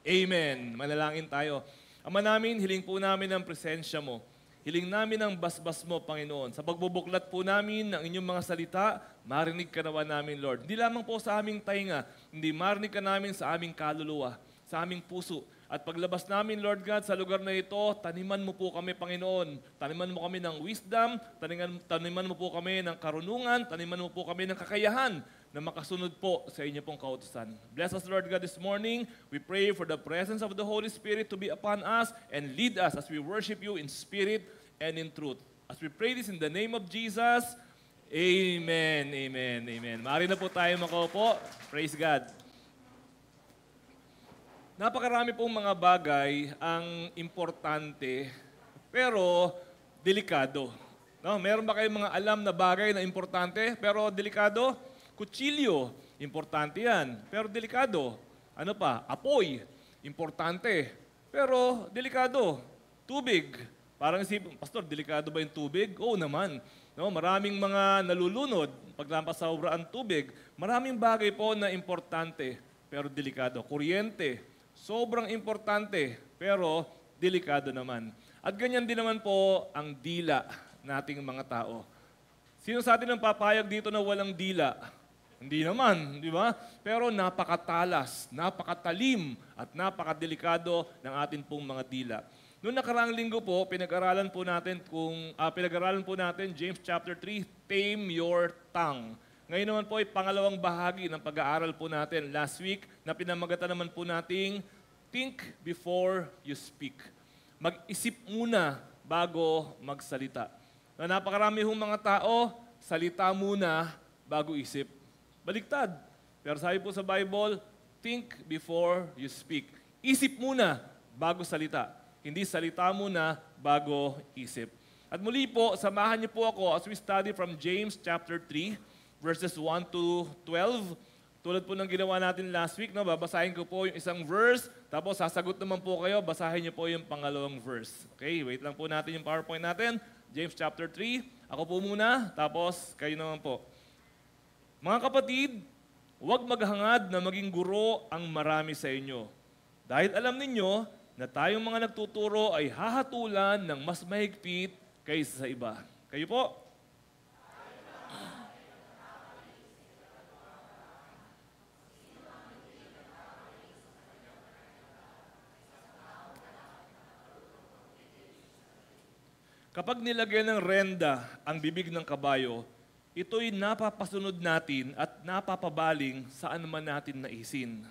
Amen. Manalangin tayo. Ama namin, hiling po namin ang presensya mo. Hiling namin ang basbas mo, Panginoon. Sa pagbubuklat po namin ng inyong mga salita, marinig ka nawa namin, Lord. Hindi lamang po sa aming tainga, hindi marinig ka namin sa aming kaluluwa, sa aming puso. At paglabas namin, Lord God, sa lugar na ito, taniman mo po kami, Panginoon. Taniman mo kami ng wisdom, taniman mo po kami ng karunungan, taniman mo po kami ng kakayahan na makasunod po sa inyo pong kautusan. Bless us, Lord God, this morning. We pray for the presence of the Holy Spirit to be upon us and lead us as we worship you in spirit and in truth. As we pray this in the name of Jesus, Amen, Amen, Amen. Maaari na po tayo makaupo. Praise God. Napakarami pong mga bagay ang importante, pero delikado. No? Meron ba kayong mga alam na bagay na importante, pero delikado? Kutsilyo, importante yan, pero delikado. Ano pa? Apoy, importante, pero delikado. Tubig, parang isipin, Pastor, delikado ba yung tubig? Oo naman. No? Maraming mga nalulunod paglampas sa obra ang tubig. Maraming bagay po na importante, pero delikado. Kuryente, sobrang importante, pero delikado naman. At ganyan din naman po ang dila nating mga tao. Sino sa atin ang papayag dito na walang dila? Hindi naman, di ba? Pero napakatalas, napakatalim, at napakadelikado ng atin pong mga dila. Noong nakaraang linggo po, pinag-aralan po natin James chapter 3, Tame Your Tongue. Ngayon naman po ay pangalawang bahagi ng pag-aaral po natin. Last week, na pinamagatan naman po nating Think before you speak. Mag-isip muna bago magsalita. Na napakarami hong mga tao, salita muna bago isip. Baliktad. Pero sabi po sa Bible, think before you speak. Isip muna bago salita. Hindi salita muna bago isip. At muli po, samahan niyo po ako as we study from James chapter 3, verses 1 to 12. Tulad po ng ginawa natin last week, no? Babasahin ko po yung isang verse, tapos sasagot naman po kayo, basahin niyo po yung pangalawang verse. Okay, wait lang po natin yung PowerPoint natin. James chapter 3, ako po muna, tapos kayo naman po. Mga kapatid, huwag maghangad na maging guro ang marami sa inyo. Dahil alam ninyo na tayong mga nagtuturo ay hahatulan ng mas mahigpit kaysa sa iba. Kayo po? Kapag nilagyan ng renda ang bibig ng kabayo, ito'y napapasunod natin at napapabaling saan man natin naisin.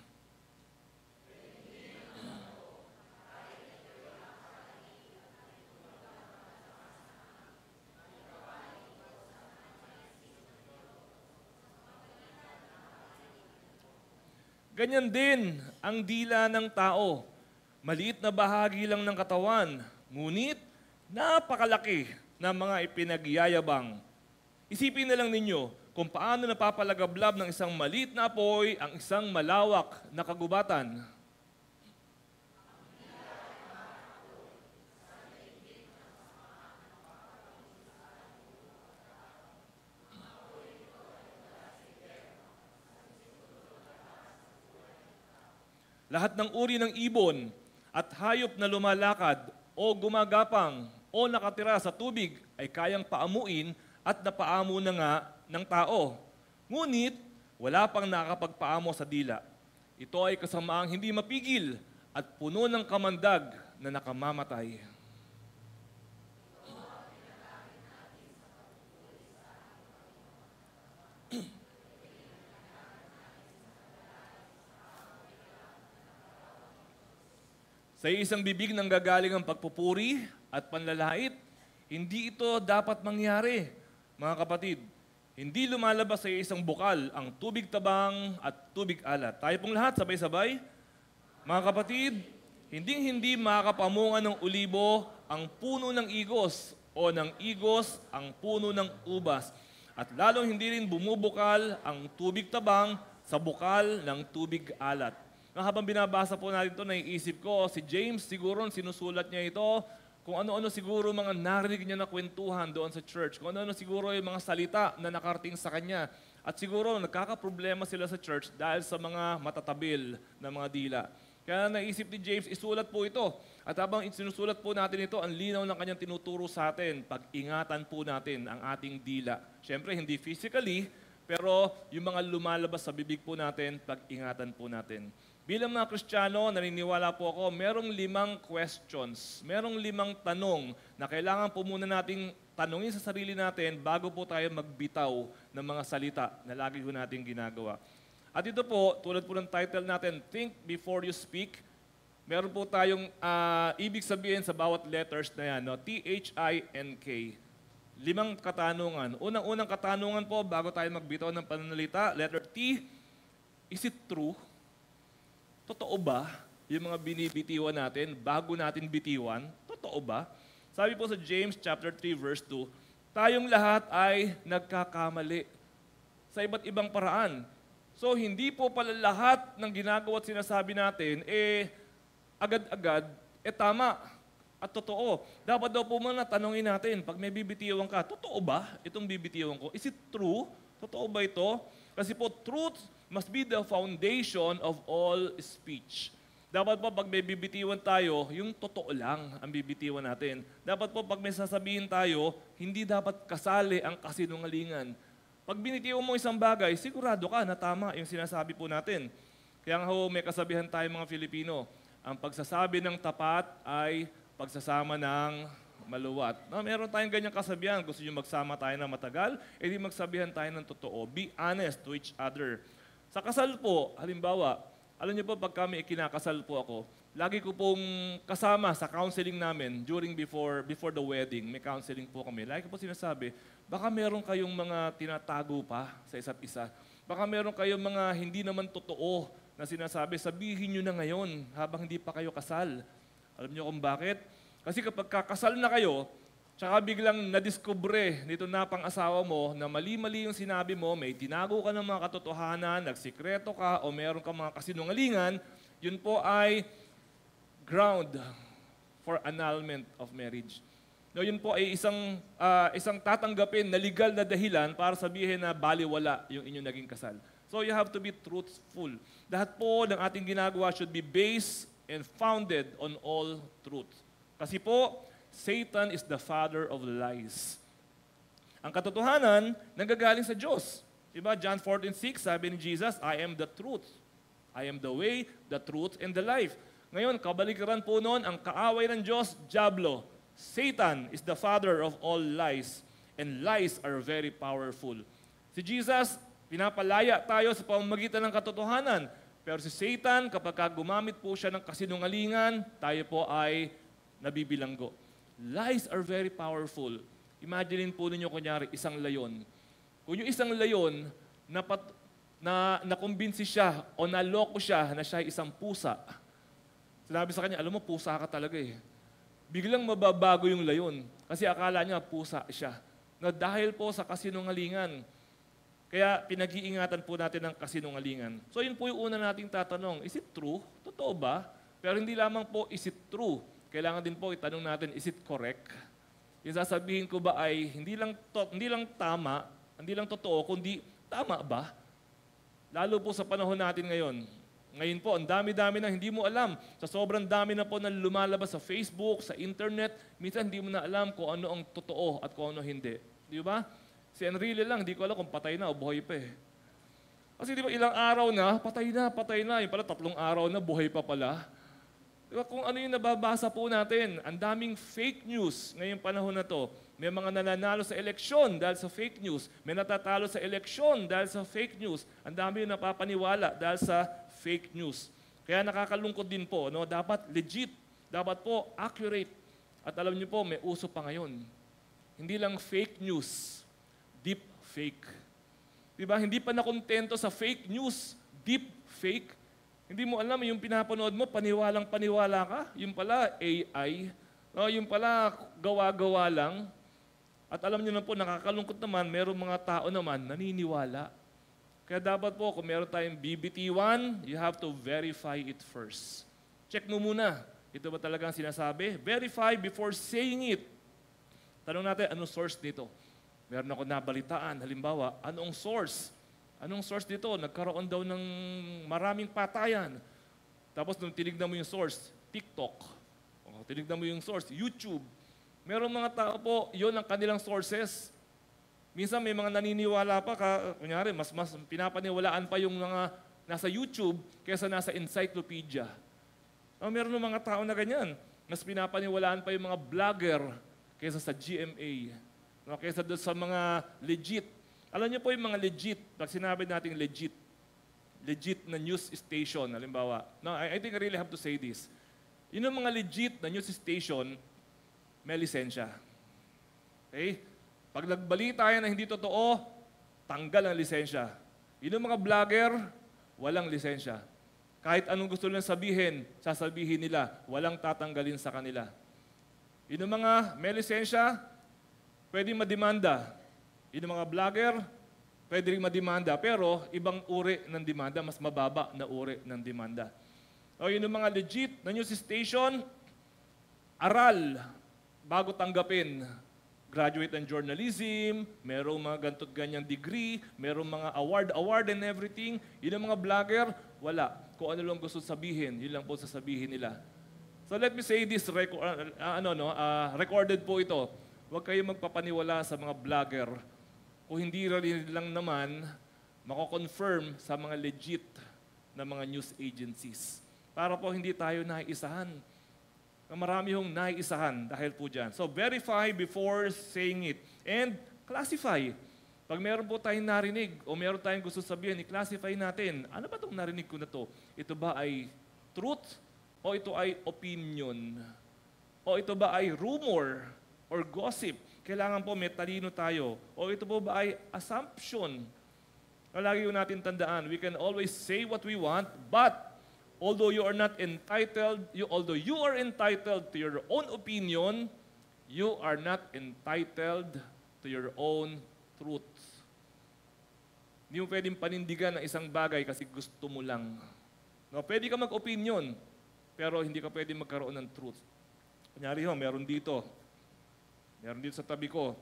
Ganyan din ang dila ng tao. Maliit na bahagi lang ng katawan, ngunit napakalaki ng mga ipinagyayabang. Isipin na lang ninyo kung paano napapalagablab ng isang maliit na apoy ang isang malawak na kagubatan. Lahat ng uri ng ibon at hayop na lumalakad o gumagapang o nakatira sa tubig ay kayang paamuin at napaamo na nga ng tao. Ngunit, wala pang nakakapagpaamo sa dila. Ito ay kasamaang hindi mapigil at puno ng kamandag na nakamamatay. Sa isang bibig nang gagaling ang pagpupuri at panlalait, hindi ito dapat mangyari. Mga kapatid, hindi lumalabas sa isang bukal ang tubig tabang at tubig alat. Tayo pong lahat, sabay-sabay. Mga kapatid, hindi makakapamunga ng ulibo ang puno ng igos o ng igos ang puno ng ubas. At lalong hindi rin bumubukal ang tubig tabang sa bukal ng tubig alat. Habang binabasa po natin ito, naiisip ko, si James siguro sinusulat niya ito, kung ano-ano siguro mga narinig niya na kwentuhan doon sa church, kung ano-ano siguro yung mga salita na nakarating sa kanya. At siguro nagkakaproblema sila sa church dahil sa mga matatabil na mga dila. Kaya naisip ni James, isulat po ito. At habang sinusulat po natin ito, ang linaw ng kanyang tinuturo sa atin, pag-ingatan po natin ang ating dila. Siyempre, hindi physically, pero yung mga lumalabas sa bibig po natin, pag-ingatan po natin. Bilang mga Kristiyano, naniniwala po ako, merong 5 questions, merong 5 tanong na kailangan po muna nating tanungin sa sarili natin bago po tayo magbitaw ng mga salita na lagi po nating ginagawa. At ito po, tulad po ng title natin, Think Before You Speak, meron po tayong ibig sabihin sa bawat letters na yan, no? T-H-I-N-K. 5 katanungan. Unang-unang katanungan po, bago tayo magbitaw ng pananalita, letter T, is it true? Totoo ba yung mga binibitiwan natin bago natin bitiwan? Totoo ba? Sabi po sa James chapter 3 verse 2, tayong lahat ay nagkakamali sa iba't ibang paraan. So hindi po pala lahat ng ginagawa at sinasabi natin, agad-agad, tama at totoo. Dapat daw po muna tanongin natin, pag may bibitiwan ka, totoo ba itong bibitiwan ko? Is it true? Totoo ba ito? Kasi po, truth must be the foundation of all speech. Dapat po pag may bibitiwan tayo, yung totoo lang ang bibitiwan natin. Dapat po pag may sasabihin tayo, hindi dapat kasali ang kasinungalingan. Pag binitiwan mo isang bagay, sigurado ka na tama yung sinasabi po natin. Kaya nga ho, may kasabihan tayo mga Filipino, ang pagsasabi ng tapat ay pagsasama ng maluwat. No, meron tayong ganyang kasabihan. Gusto nyo magsama tayo na matagal, edi magsabihan tayo ng totoo. Be honest to each other. Sa kasal po, halimbawa, alam niyo po, pag kami ikinakasal po ako, lagi ko pong kasama sa counseling namin before the wedding. May counseling po kami. Lagi ko po sinasabi, baka meron kayong mga tinatago pa sa isa't isa. Baka meron kayong mga hindi naman totoo na sinasabi, sabihin nyo na ngayon habang hindi pa kayo kasal. Alam niyo kung bakit? Kasi kapag kakasal na kayo, tsaka biglang nadiskubre nito na pang-asawa mo na mali-mali yung sinabi mo, may tinago ka ng mga katotohanan, nagsikreto ka, o meron ka mga kasinungalingan, yun po ay ground for annulment of marriage. No, yun po ay isang tatanggapin na legal na dahilan para sabihin na baliwala yung inyong naging kasal. So you have to be truthful. Lahat po ng ating ginagawa should be based and founded on all truth. Kasi po, Satan is the father of lies. Ang katotohanan, nanggagaling sa Diyos. Diba? John 14:6, sabi ni Jesus, I am the truth. I am the way, the truth, and the life. Ngayon, kabalikaran po noon, ang kaaway ng Diyos, Diablo. Satan is the father of all lies, and lies are very powerful. Si Jesus, pinapalaya tayo sa pamamagitan ng katotohanan. Pero si Satan, kapag gumamit po siya ng kasinungalingan, tayo po ay nabibilanggo. Lies are very powerful. Imagine po ninyo kunyari isang layon. Kung yung isang layon nakumbinsi siya o naloko siya na siya ay isang pusa, sinabi sa kanya, alam mo, pusa ka talaga eh. Biglang mababago yung layon kasi akala niya pusa siya. Na dahil po sa kasinungalingan. Kaya pinag-iingatan po natin ang kasinungalingan. So yun po yung una nating tatanong, is it true? Totoo ba? Pero hindi lamang po, is it true? Kailangan din po itanong natin, is it correct? Yung sasabihin ko ba ay hindi lang tama, hindi lang totoo, kundi tama ba? Lalo po sa panahon natin ngayon. Ngayon po, ang dami-dami na hindi mo alam. Sa sobrang dami na po na lumalabas sa Facebook, sa internet, minsan hindi mo na alam kung ano ang totoo at kung ano hindi. Di ba? Si Enrile lang, hindi ko alam kung patay na o buhay pa eh. Kasi di ba ilang araw na, patay na. Yung pala 3 araw na, buhay pa pala. Diba, kung ano yung nababasa po natin, ang daming fake news ngayong panahon na to. May mga nananalo sa eleksyon dahil sa fake news. May natatalo sa eleksyon dahil sa fake news. Ang dami yung napapaniwala dahil sa fake news. Kaya nakakalungkot din po, no? Dapat legit, dapat po accurate. At alam niyo po, may uso pa ngayon. Hindi lang fake news, deep fake. Diba? Hindi pa nakontento sa fake news, deep fake. Hindi mo alam, yung pinapanood mo, paniwalang-paniwala ka. Yung pala, AI. No, yung pala, gawa-gawa lang. At alam niyo na po, nakakalungkot naman, merong mga tao naman naniniwala. Kaya dapat po, kung meron tayong BBT1, you have to verify it first. Check mo muna. Ito ba talagang sinasabi? Verify before saying it. Tanong natin, anong source nito? Meron ako nabalitaan. Halimbawa, anong source? Anong source dito? Nagkaroon daw ng maraming patayan. Tapos nung tinignan mo yung source, TikTok. O, tinignan mo yung source, YouTube. Merong mga tao po, yun ang kanilang sources. Minsan may mga naniniwala pa, kunyari, mas pinapaniwalaan pa yung mga nasa YouTube kaysa nasa encyclopedia. Meron ng mga tao na ganyan. Mas pinapaniwalaan pa yung mga vlogger kaysa sa GMA. Kaysa doon sa mga legit. Alam niyo po yung mga legit, pag sinabi natin legit na news station, halimbawa. No, I think I really have to say this. Yun yung mga legit na news station, may lisensya. Okay? Pag nagbalita yan na hindi totoo, tanggal ang lisensya. Yun yung mga vlogger, walang lisensya. Kahit anong gusto nilang sabihin, sasabihin nila, walang tatanggalin sa kanila. Yun yung mga may lisensya, pwede mademanda. Yun yung mga vlogger, pwede rin mademanda, pero ibang uri ng demanda, mas mababa na uri ng demanda. O yun yung mga legit na news station, aral, bago tanggapin. Graduate ng journalism, merong mga ganto't ganyang degree, merong mga award and everything. Yun yung mga vlogger, wala. Kung ano lang gusto sabihin, yun lang po sasabihin nila. So let me say this, recorded po ito. Huwag kayong magpapaniwala sa mga vlogger kung hindi rin lang naman mako-confirm sa mga legit na mga news agencies. Para po hindi tayo naiisahan. Marami hong naiisahan dahil po dyan. So verify before saying it. And classify. Pag meron po tayong narinig o meron tayong gusto sabihin, i-classify natin. Ano ba itong narinig ko na to? Ito ba ay truth? O ito ay opinion? O ito ba ay rumor or gossip? Kailangan po may talino tayo. O ito po ba ay assumption? Lagi natin tandaan, we can always say what we want, but although you are entitled to your own opinion, you are not entitled to your own truth. Hindi mo pwedeng panindigan ng isang bagay kasi gusto mo lang. No, pwede ka mag-opinion, pero hindi ka pwedeng magkaroon ng truth. Kunyari meron dito sa tabi ko,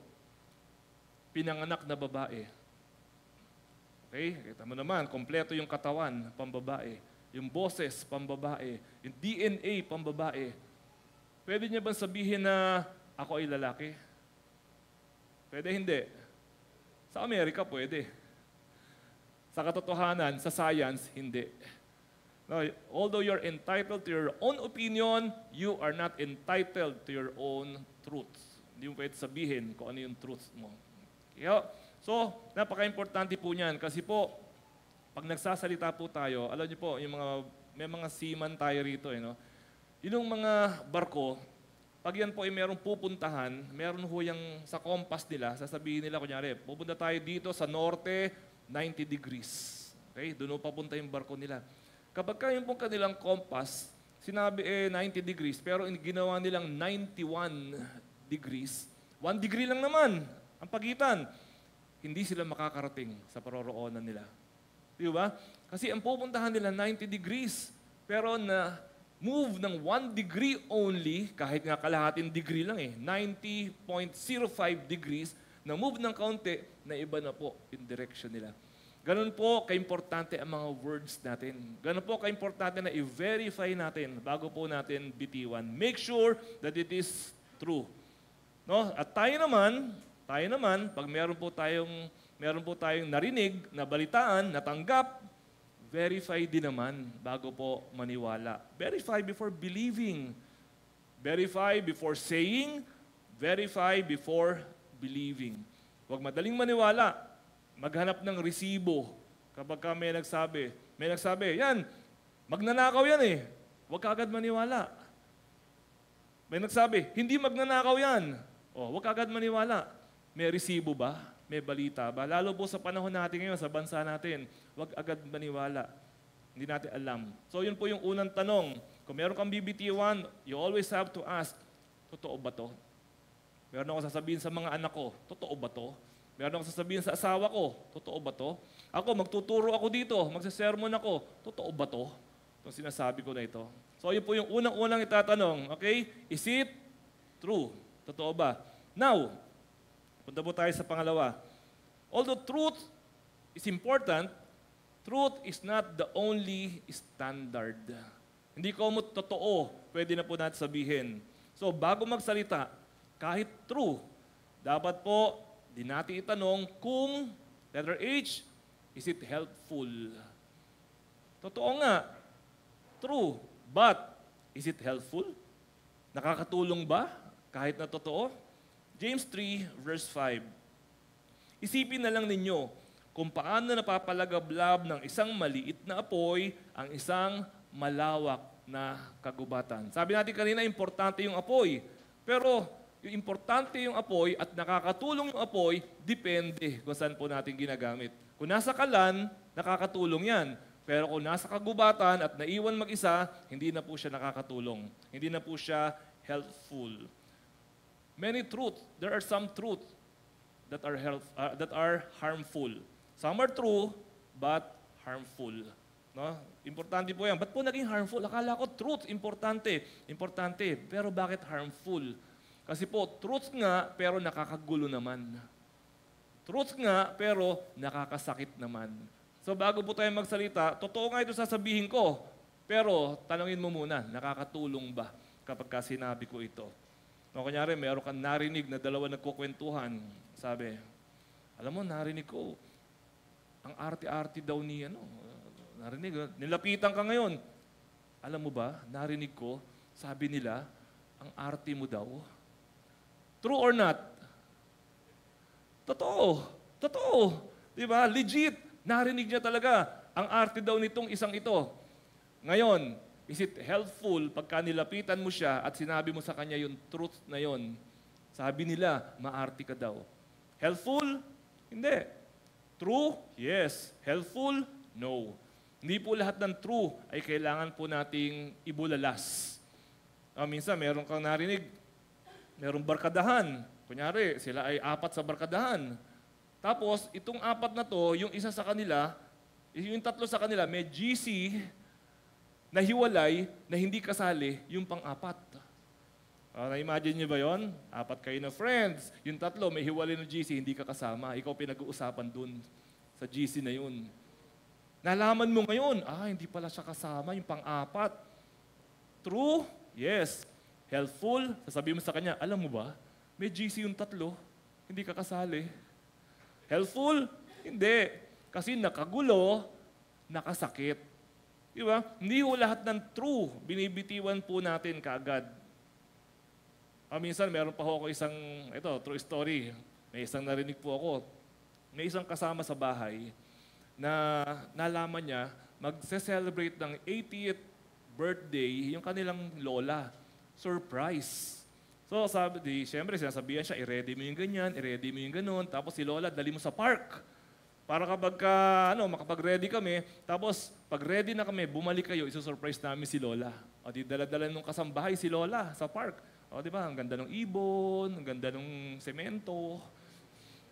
pinanganak na babae. Okay? Kita mo naman, kompleto yung katawan, pambabae. Yung boses, pambabae. Yung DNA, pambabae. Pwede niya bang sabihin na ako ay lalaki? Pwede hindi. Sa Amerika, pwede. Sa katotohanan, sa science, hindi. No, although you're entitled to your own opinion, you are not entitled to your own truth. Hindi mo pwede sabihin kung ano yung truth mo. So, napaka-importante po niyan kasi po, pag nagsasalita po tayo, alam niyo po, may mga seaman tayo rito. Yung mga barko, pag yan po ay merong pupuntahan, meron ho yung sa compass nila, sasabihin nila, kunyari, pupunta tayo dito sa norte, 90 degrees. Okay? Doon papunta yung barko nila. Kapag kayo pong kanilang compass, sinabi 90 degrees, pero ginawa nilang 91 degrees, 1 degree lang naman ang pagitan. Hindi sila makakarating sa paroroonan nila. Di ba? Kasi ang pupuntahan nila 90 degrees, pero na move ng 1 degree only, kahit nga kalahating degree lang 90.05 degrees, na move ng kaunti, na iba na po yung direction nila. Ganun po kaimportante ang mga words natin. Ganun po kaimportante na i-verify natin bago po natin bitiwan. Make sure that it is true. No? At tayo naman, pag meron po tayong narinig, nabalitaan, natanggap, verify din naman bago po maniwala. Verify before believing. Verify before saying. Verify before believing. Huwag madaling maniwala. Maghanap ng resibo. Kapag may nagsabi, yan, magnanakaw yan Huwag ka agad maniwala. May nagsabi, hindi magnanakaw yan. Huwag ka agad maniwala. May resibo ba? May balita ba? Lalo po sa panahon natin ngayon, sa bansa natin, huwag agad maniwala. Hindi natin alam. So yun po yung unang tanong. Kung meron kang bibitiwan, you always have to ask, totoo ba to? Meron ako sasabihin sa mga anak ko, totoo ba to? Meron ako sasabihin sa asawa ko, totoo ba to? Ako, magtuturo ako dito, magsasermon ako, totoo ba to? Itong sinasabi ko na ito. So yun po yung unang-unang itatanong, okay? Is it true? Totoo ba? Now, punta po tayo sa pangalawa. Although truth is important, truth is not the only standard. Hindi komot totoo, pwede na po natin sabihin. So, bago magsalita, kahit true, dapat po, di natin itanong kung, letter H, is it helpful? Totoo nga, true, but is it helpful? Nakakatulong ba kahit na totoo? James 3, verse 5. Isipin na lang ninyo kung paano napapalagablab ng isang maliit na apoy ang isang malawak na kagubatan. Sabi natin kanina, importante yung apoy. Pero yung importante yung apoy at nakakatulong yung apoy, depende kung saan po natin ginagamit. Kung nasa kalan, nakakatulong yan. Pero kung nasa kagubatan at naiwan mag-isa, hindi na po siya nakakatulong. Hindi na po siya helpful. Many truths, there are some truths that are harmful. Some are true, but harmful. No? Importante po yan. Ba't po naging harmful? Akala ko truth, importante. Importante. Pero bakit harmful? Kasi po, truth nga, pero nakakagulo naman. Truth nga, pero nakakasakit naman. So bago po tayo magsalita, totoo nga ito sasabihin ko. Pero tanungin mo muna, nakakatulong ba kapag sinabi ko ito? No, kunyari, meron kang narinig na dalawa nagkukwentuhan. Sabi, alam mo, narinig ko, ang arti-arti daw ni narinig, nilapitan ka ngayon. Alam mo ba, narinig ko, sabi nila, ang arti mo daw. True or not? Totoo. Totoo. Diba? Legit. Narinig niya talaga, ang arte daw nitong isang ito. Ngayon, is it helpful pagka nilapitan mo siya at sinabi mo sa kanya yung truth na yon? Sabi nila, maarte ka daw. Helpful? Hindi. True? Yes. Helpful? No. Hindi po lahat ng true ay kailangan po nating ibulalas. Minsan, meron kang narinig, merong barkadahan. Kunyari, sila ay 4 sa barkadahan. Tapos, itong 4 na to, yung isa sa kanila, yung 3 sa kanila, may GC na hiwalay na hindi kasali yung pang-4. Na-imagine niyo ba yon? 4 kayo na friends. Yung 3, may hiwalay na GC, hindi ka kasama. Ikaw pinag-uusapan dun sa GC na yun. Nalaman mo ngayon, hindi pala siya kasama, yung pang-4. True? Yes. Helpful? Sasabihin mo sa kanya, alam mo ba, may GC yung 3, hindi ka kasali. Helpful? Hindi. Kasi nakagulo, nakasakit. Diba? Hindi ho lahat ng true, binibitiwan po natin kaagad. Minsan, meron pa ho ako isang, true story. May isang narinig po ako. May isang kasama sa bahay na nalaman niya, magse-celebrate ng 80th birthday yung kanilang lola. Surprise. So, siyempre, sinasabihan siya, i-ready mo yung ganyan, i-ready mo yung ganon, tapos si lola, dali mo sa park. Para kapag makapag-ready kami, tapos pag ready na kami, bumalik kayo, isusurprise namin si Lola. O di dala-dala nung kasambahay si Lola sa park. O di ba, ang ganda ng ibon, ang ganda ng semento.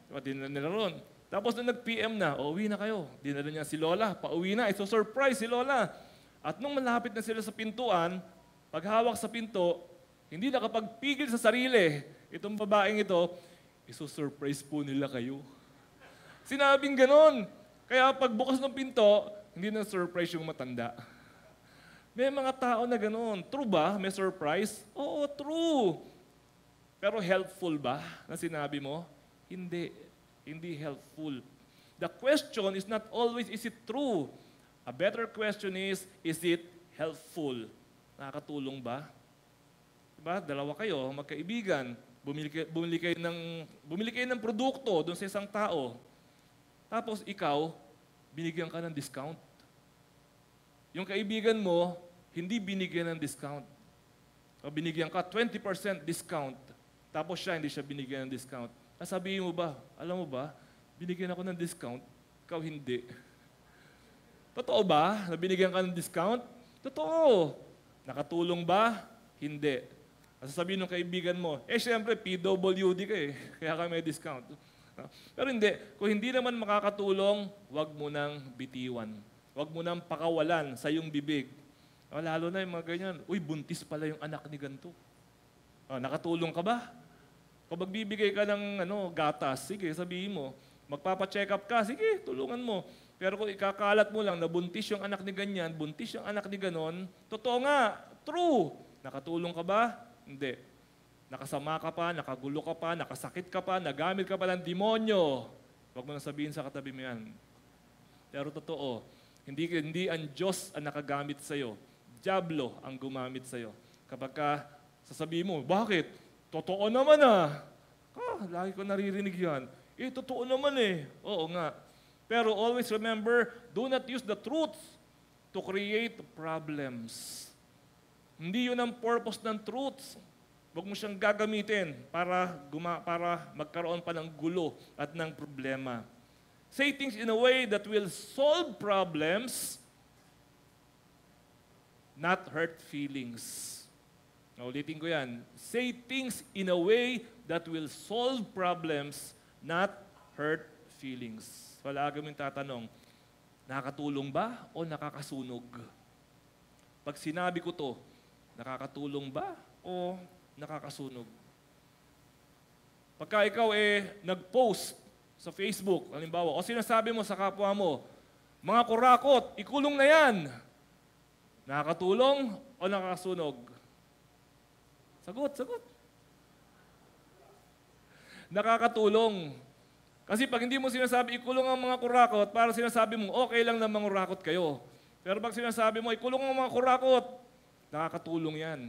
O dinala nila ron. Tapos nung nag-PM na, uwi na kayo. Dinala niya si Lola, pauwi na, isusurprise si Lola. At nung malapit na sila sa pintuan, paghawak sa pinto, hindi nakapagpigil sa sarili. Itong babaeng ito, isusurprise po nila kayo. Sinabing ganon. Kaya pagbukas ng pinto, hindi na surprise yung matanda. May mga tao na ganon. True ba? May surprise? Oo, true. Pero helpful ba na sinabi mo? Hindi. Hindi helpful. The question is not always, is it true? A better question is it helpful? Nakakatulong ba? Diba? Dalawa kayo, magkaibigan. Bumili kayo ng produkto doon sa isang tao. Tapos ikaw, binigyan ka ng discount. Yung kaibigan mo, hindi binigyan ng discount. O binigyan ka 20% discount. Tapos siya, hindi siya binigyan ng discount. Sabihin mo ba, alam mo ba, binigyan ako ng discount, ikaw hindi. Totoo ba na binigyan ka ng discount? Totoo. Nakatulong ba? Hindi. Sasabihin ng kaibigan mo, siyempre, PWD ka kaya ka may discount. Pero hindi. Kung hindi naman makakatulong, huwag mo nang bitiwan. Huwag mo nang pakawalan sa iyong bibig. Lalo na yung mga ganyan, buntis pala yung anak ni ganito. Nakatulong ka ba? Kung magbibigay ka ng gatas, sige, sabihin mo. Magpapa-check up ka, sige, tulungan mo. Pero kung ikakalat mo lang na buntis yung anak ni ganyan, buntis yung anak ni ganon, totoo nga, true. Nakatulong ka ba? Hindi. Nakasama ka pa, nakagulo ka pa, nakasakit ka pa, nagamit ka pa ng demonyo. Huwag mo na sabihin sa katabi mo yan. Pero totoo, hindi ang Diyos ang nakagamit sa'yo. Diablo ang gumamit sa'yo. Kapag ka sasabihin mo, bakit? Totoo naman ah. Lagi ko naririnig yan. Totoo naman eh. Oo nga. Pero always remember, do not use the truth to create problems. Hindi yun ang purpose ng truth. Huwag mo siyang gagamitin para magkaroon pa ng gulo at ng problema. Say things in a way that will solve problems, not hurt feelings. Ulitin ko yan. Say things in a way that will solve problems, not hurt feelings. Palagi mong tatanong, nakakatulong ba o nakakasunog? Pag sinabi ko to, nakakatulong ba o nakakasunog? Pagka ikaw nag-post sa Facebook, halimbawa, o sinasabi mo sa kapwa mo, mga kurakot, ikulong na yan. Nakakatulong o nakakasunog? Sagot. Nakakatulong. Kasi pag hindi mo sinasabi, ikulong ang mga kurakot, para sinasabi mo, okay lang na mangurakot kayo. Pero pag sinasabi mo, ikulong ang mga kurakot, nakakatulong yan.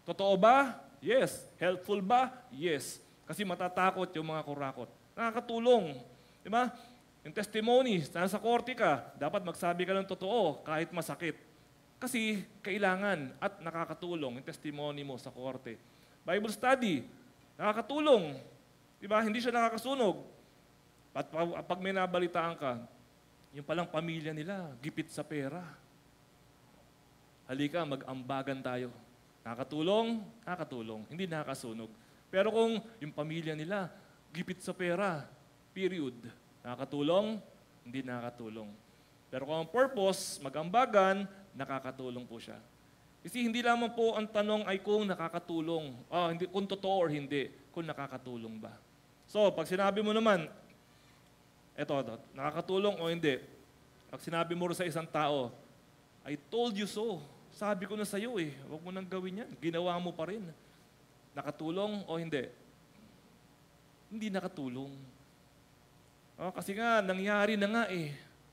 Totoo ba? Yes. Helpful ba? Yes. Kasi matatakot yung mga kurakot. Nakakatulong. Di ba? Yung testimony, nasa korte ka, dapat magsabi ka ng totoo kahit masakit. Kasi kailangan at nakakatulong yung testimony mo sa korte. Bible study, nakakatulong. Di ba? Hindi siya nakakasunog. At pag may nabalitaan ka, yung palang pamilya nila, gipit sa pera. Halika, mag-ambagan tayo. Nakakatulong? Nakakatulong. Hindi nakakasunog. Pero kung yung pamilya nila, gipit sa pera, period. Nakakatulong? Hindi nakakatulong. Pero kung ang purpose, mag-ambagan, nakakatulong po siya. Kasi hindi lamang po ang tanong ay kung nakakatulong, kung totoo or hindi, kung nakakatulong ba. So, pag sinabi mo naman, eto, nakakatulong o hindi. Pag sinabi mo sa isang tao, I told you so. Sabi ko na sa'yo huwag mo nang gawin yan. Ginawa mo pa rin. Nakatulong o hindi? Hindi nakatulong. Kasi nga, nangyari na nga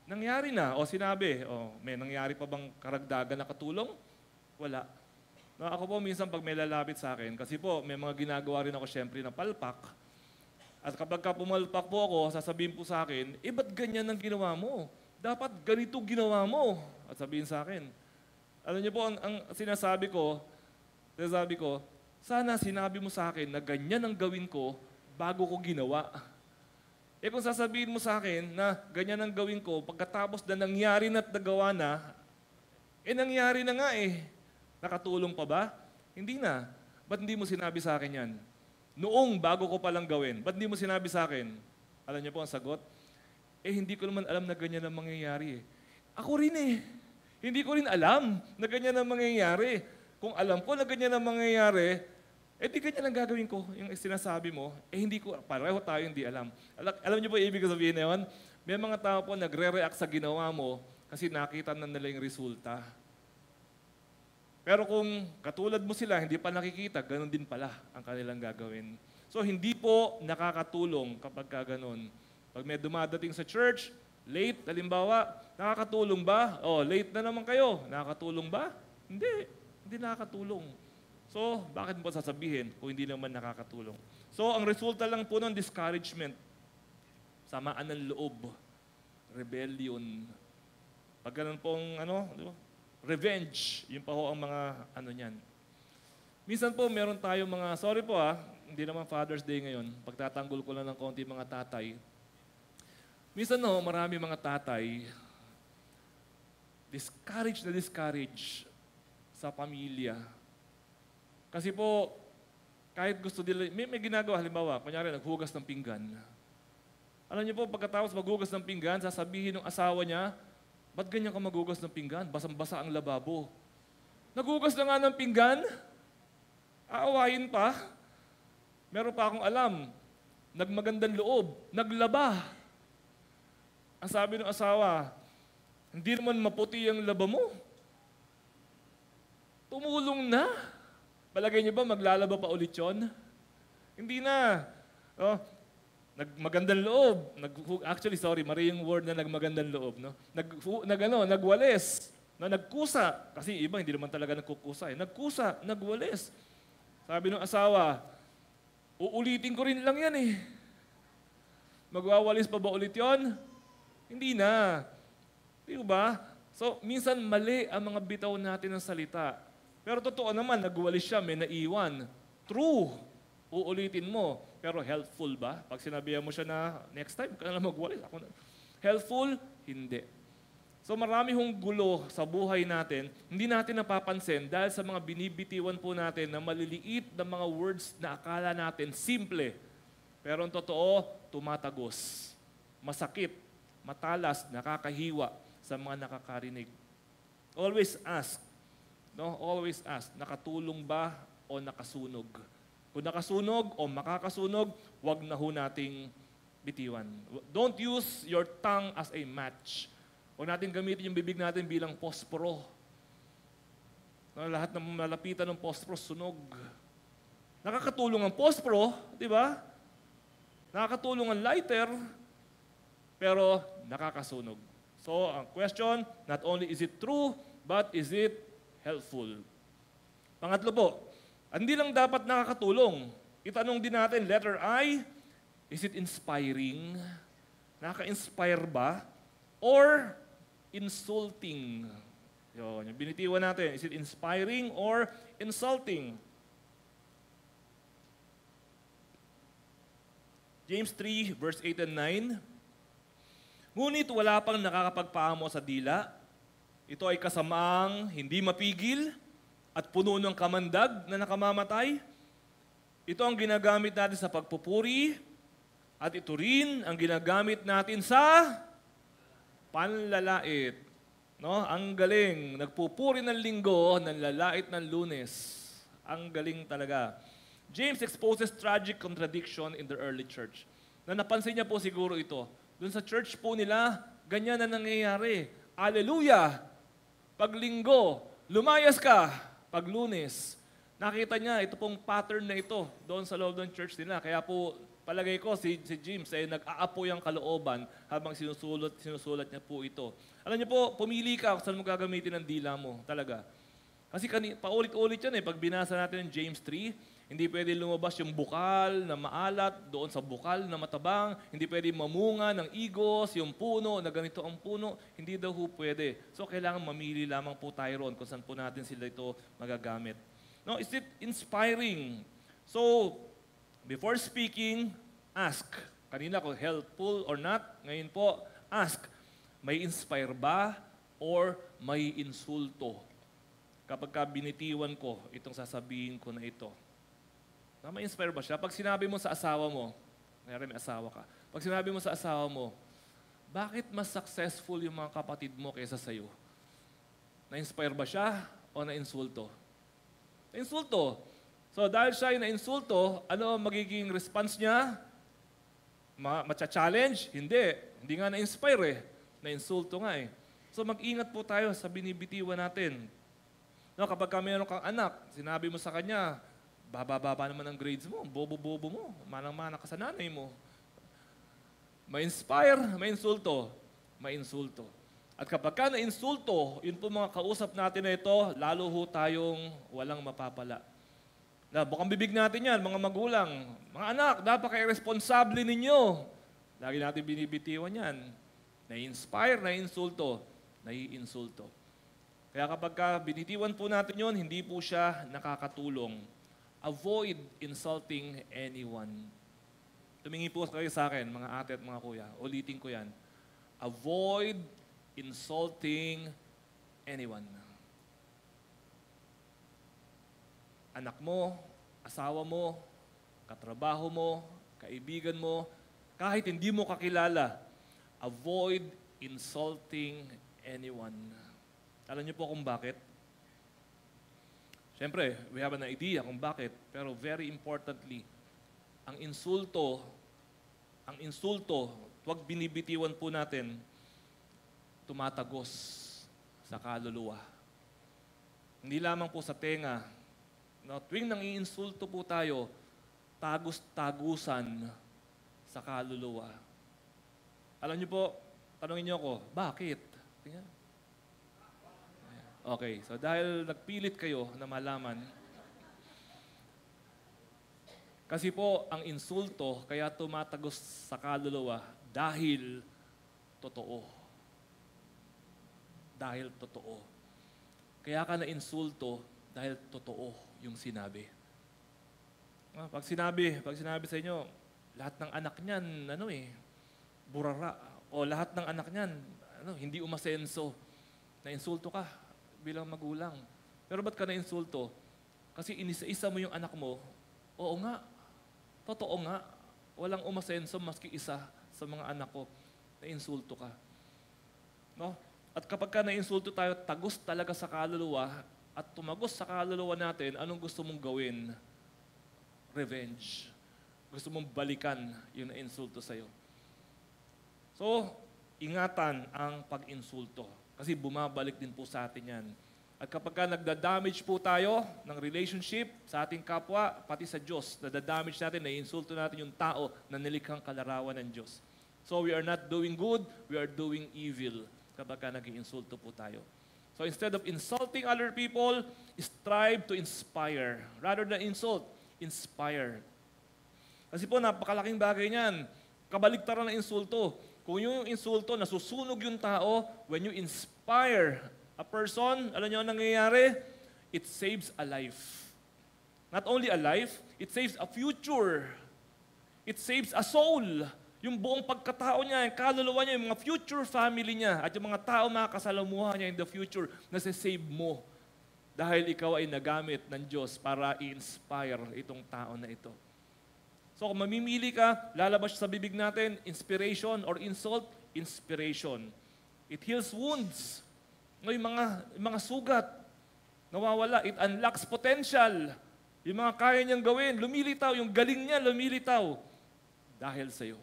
Nangyari na. O sinabi, may nangyari pa bang karagdagan na katulong? Wala. Ako po minsan pag may lalapit sa akin, kasi po may mga ginagawa rin ako syempre na palpak. At kapag pumalpak po ako, sasabihin po sa akin, ba't ganyan ang ginawa mo? Dapat ganito ginawa mo. At sabihin sa akin, alam niyo po, ang sinasabi ko, sana sinabi mo sa akin na ganyan ang gawin ko bago ko ginawa. Kung sasabihin mo sa akin na ganyan ang gawin ko, pagkatapos na nangyari na at nagawa na, nangyari na nga Nakatulong pa ba? Hindi na. Ba't hindi mo sinabi sa akin yan? Noong bago ko palang gawin, ba't hindi mo sinabi sa akin? Alam niyo po ang sagot? Hindi ko naman alam na ganyan ang mangyayari Ako rin Hindi ko rin alam na ganyan ang mangyayari. Kung alam ko na ganyan ang mangyayari, di ganyan ang gagawin ko, yung sinasabi mo, hindi ko, pareho tayo hindi alam. Alam niyo po ibig sabihin na yun? May mga tao po nagre-react sa ginawa mo kasi nakita na nila yung resulta. Pero kung katulad mo sila, hindi pa nakikita, ganun din pala ang kanilang gagawin. So hindi po nakakatulong kapag ganun. Pag may dumadating sa church, late, halimbawa, nakakatulong ba? Late na naman kayo. Nakakatulong ba? Hindi nakakatulong. So, bakit mo sasabihin kung hindi naman nakakatulong? So, ang resulta lang po ng discouragement, samaan ng loob, rebellion, pag ganun pong, revenge, yun pa ho ang mga niyan. Minsan po, meron tayong mga, sorry po hindi naman Father's Day ngayon, pagtatanggol ko lang ng konti mga tatay. Minsan marami mga tatay, discourage sa pamilya. Kasi po, kahit gusto nila, may ginagawa, halimbawa, kunyari, naghugas ng pinggan. Alam niyo po, pagkatapos maghugas ng pinggan, sasabihin ng asawa niya, ba't ganyan ka maghugas ng pinggan? Basang-basa ang lababo. Naghugas na nga ng pinggan? Aawayin pa? Meron pa akong alam, nagmagandang loob, naglaba. Ang sabi ng asawa, hindi naman maputi ang laba mo. Tumulong na. Palagay niyo ba maglalaba pa ulit yun? Hindi na. Oh, nagmagandang loob. Actually, sorry, mali yung word na nagmagandang loob. No? Nagwalis. No, nagkusa. Kasi iba, hindi naman talaga nagkukusa. Nagkusa, nagwalis. Sabi ng asawa, uulitin ko rin lang yan eh. Magwawalis pa ba ulit yon? Hindi na. Di ba? So, minsan mali ang mga bitaw natin ng salita. Pero totoo naman, nagwalis siya, may naiwan. True. Uulitin mo. Pero helpful ba? Pag sinabihan mo siya na next time, ka na lang magwalis. Helpful? Hindi. So marami hong gulo sa buhay natin, hindi natin napapansin dahil sa mga binibitiwan po natin na maliliit na mga words na akala natin simple. Pero ang totoo, tumatagos. Masakit, matalas, nakakahiwa sa mga nakakarinig. Always ask. No? Always ask. Nakatulong ba o nakasunog? Kung nakasunog o makakasunog, wag na ho nating bitiwan. Don't use your tongue as a match. Huwag natin gamitin yung bibig natin bilang posporo. Lahat ng malapitan ng posporo, sunog. Nakakatulong ang posporo, di ba? Nakakatulong ang lighter, pero nakakasunog. So, ang question, not only is it true, but is it helpful? Pangatlo po, hindi lang dapat nakakatulong. Itanong din natin, letter I, is it inspiring? Nakaka-inspire ba? Or insulting? Yun, yung binitiwan natin. Is it inspiring or insulting? James 3, verse 8 and 9. Ngunit wala pang nakakapagpaamo sa dila. Ito ay kasamaang hindi mapigil at puno ng kamandag na nakamamatay. Ito ang ginagamit natin sa pagpupuri at ito rin ang ginagamit natin sa panlalait. No? Ang galing. Nagpupuri ng linggo, nanlalait ng Lunes. Ang galing talaga. James exposes tragic contradiction in the early church. Na napansin niya po siguro ito. Doon sa church po nila, ganyan na nangyayari. Hallelujah! Pag linggo, lumayas ka. Pag Lunes, nakita niya ito pong pattern na ito doon sa loob ng church nila. Kaya po, palagay ko, si James ay nag-aapoy ang kalooban habang sinusulat niya po ito. Alam niyo po, pumili ka kung saan mo gagamitin ang dila mo. Talaga. Kasi paulit-ulit yan eh. Pag binasa natin ng James 3, hindi pwede lumabas yung bukal na maalat doon sa bukal na matabang. Hindi pwede mamunga ng igos, yung puno, na ganito ang puno. Hindi daw po pwede. So, kailangan mamili lamang po tayo ron kung saan po natin sila ito magagamit. No, is it inspiring? So, before speaking, ask. Kanina ko, helpful or not? Ngayon po, ask. May inspire ba or may insulto? Kapag binitiwan ko itong sasabihin ko na ito. May inspire ba siya? Pag sinabi mo sa asawa mo, may asawa ka. Pag sinabi mo sa asawa mo, bakit mas successful yung mga kapatid mo kaysa sa'yo? Na-inspire ba siya o na-insulto? Na-insulto. So dahil siya ay na-insulto, ano ang magiging response niya? Matcha-challenge? Hindi. Hindi nga na-inspire eh. Na-insulto nga eh. So mag-ingat po tayo sa binibitiwan natin. No, kapag mayroon kang anak, sinabi mo sa kanya, baba-baba naman ang grades mo, bobo-bobo mo, manang-mana ka sa nanay mo. Ma-inspire, ma-insulto. Ma-insulto. At kapag ka na-insulto, yun po mga kausap natin na ito, lalo ho tayong walang mapapala. Bukang bibig natin yan, mga magulang. Mga anak, dapat kayo responsable ninyo. Lagi natin binibitiwan yan. Na-inspire, na-insulto, nai-insulto. Kaya kapag binitiwan po natin yon, hindi po siya nakakatulong. Avoid insulting anyone. Tumingin po kayo sa akin, mga ate at mga kuya. Ulitin ko yan. Avoid insulting anyone. Anak mo, asawa mo, katrabaho mo, kaibigan mo, kahit hindi mo kakilala, avoid insulting anyone. Alam niyo po kung bakit? Siyempre, we have an idea kung bakit, pero very importantly, ang insulto, huwag binibitiwan po natin, tumatagos sa kaluluwa. Hindi lamang po sa tenga. No, tuwing nang-iinsulto po tayo, tagus-tagusan sa kaluluwa. Alam niyo po, tanungin niyo ako, bakit? Tingnan. Okay, so dahil nagpilit kayo na malaman, kasi po ang insulto kaya tumatagos sa kaluluwa dahil totoo. Dahil totoo. Kaya ka na-insulto dahil totoo yung sinabi. Pag sinabi sa inyo, lahat ng anak niyan, burara. O lahat ng anak niyan, hindi umasenso. Na-insulto ka bilang magulang. Pero ba't ka na-insulto? Kasi inisa-isa mo yung anak mo, oo nga, totoo nga, walang umasenso maski isa sa mga anak ko, na-insulto ka. No? At kapag ka na-insulto tayo, tagos talaga sa kaluluwa, at tumagos sa kaluluwa natin, anong gusto mong gawin? Revenge. Gusto mong balikan yung na-insulto sa'yo. So, ingatan ang pag-insulto. Kasi bumabalik din po sa atin yan. At kapag ka nagda-damage po tayo ng relationship sa ating kapwa, pati sa Diyos, nada-damage natin, na-insulto natin yung tao na nilikhang kalarawan ng Diyos. So we are not doing good, we are doing evil kapag ka nag-iinsulto po tayo. So instead of insulting other people, strive to inspire. Rather than insult, inspire. Kasi po, napakalaking bagay niyan. Kabaliktaran ng insulto. Kung yung insulto, nasusunog yung tao, when you inspire a person, alam niyo ang nangyayari? It saves a life. Not only a life, it saves a future. It saves a soul. Yung buong pagkatao niya, yung kaluluwa niya, yung mga future family niya, at yung mga tao makakasalamuha niya in the future, nasa-save mo. Dahil ikaw ay nagamit ng Diyos para i-inspire itong tao na ito. So kung mamimili ka, lalabas sa bibig natin, inspiration or insult, inspiration. It heals wounds. Yung mga sugat, nawawala. It unlocks potential. Yung mga kaya niyang gawin, lumilitaw. Yung galing niya, lumilitaw. Dahil sa'yo.